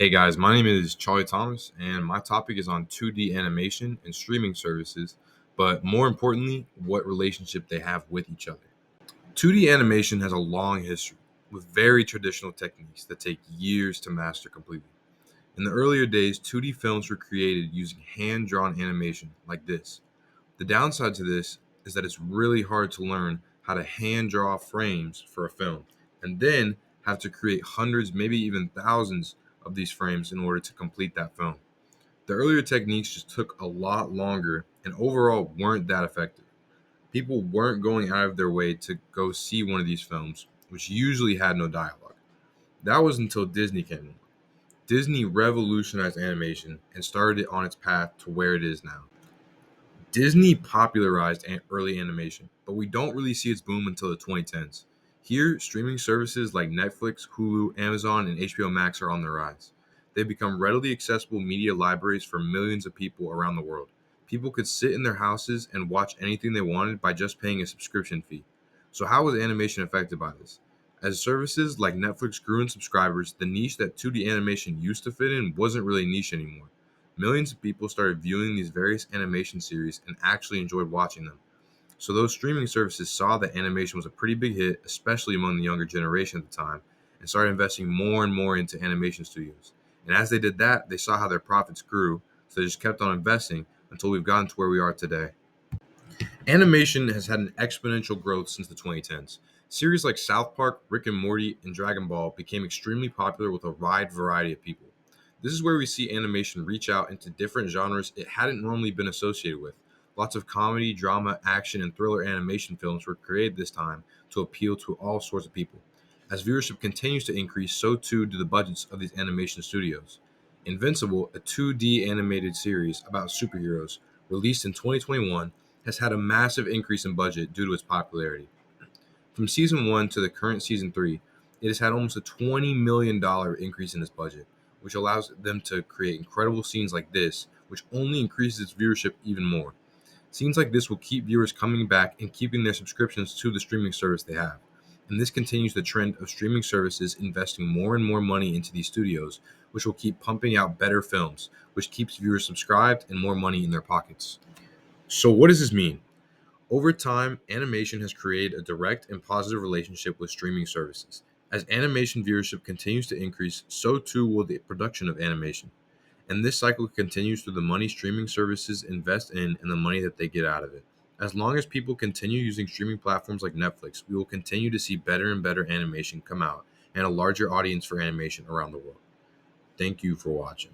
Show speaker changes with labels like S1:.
S1: Hey guys, my name is Charlie Thomas, and my topic is on 2D animation and streaming services, but more importantly, what relationship they have with each other. 2D animation has a long history with very traditional techniques that take years to master completely. In the earlier days, 2D films were created using hand drawn animation like this. The downside to this is that it's really hard to learn how to hand draw frames for a film and then have to create hundreds, maybe even thousands of these frames in order to complete that film. The earlier techniques just took a lot longer and overall weren't that effective. People weren't going out of their way to go see one of these films, which usually had no dialogue. That was until Disney came along. Disney revolutionized animation and started it on its path to where it is now. Disney popularized early animation, but we don't really see its boom until the 2010s. Here, streaming services like Netflix, Hulu, Amazon, and HBO Max are on the rise. They've become readily accessible media libraries for millions of people around the world. People could sit in their houses and watch anything they wanted by just paying a subscription fee. So, how was animation affected by this? As services like Netflix grew in subscribers, the niche that 2D animation used to fit in wasn't really niche anymore. Millions of people started viewing these various animation series and actually enjoyed watching them. So those streaming services saw that animation was a pretty big hit, especially among the younger generation at the time, and started investing more and more into animation studios. And as they did that, they saw how their profits grew, so they just kept on investing until we've gotten to where we are today. Animation has had an exponential growth since the 2010s. Series like South Park, Rick and Morty, and Dragon Ball became extremely popular with a wide variety of people. This is where we see animation reach out into different genres it hadn't normally been associated with. Lots of comedy, drama, action, and thriller animation films were created this time to appeal to all sorts of people. As viewership continues to increase, so too do the budgets of these animation studios. Invincible, a 2D animated series about superheroes, released in 2021, has had a massive increase in budget due to its popularity. From season 1 to the current season 3, it has had almost a $20 million increase in its budget, which allows them to create incredible scenes like this, which only increases its viewership even more. Scenes like this will keep viewers coming back and keeping their subscriptions to the streaming service they have. And this continues the trend of streaming services investing more and more money into these studios, which will keep pumping out better films, which keeps viewers subscribed and more money in their pockets. So, what does this mean? Over time, animation has created a direct and positive relationship with streaming services. As animation viewership continues to increase, so too will the production of animation. And this cycle continues through the money streaming services invest in and the money that they get out of it. As long as people continue using streaming platforms like Netflix, we will continue to see better and better animation come out and a larger audience for animation around the world. Thank you for watching.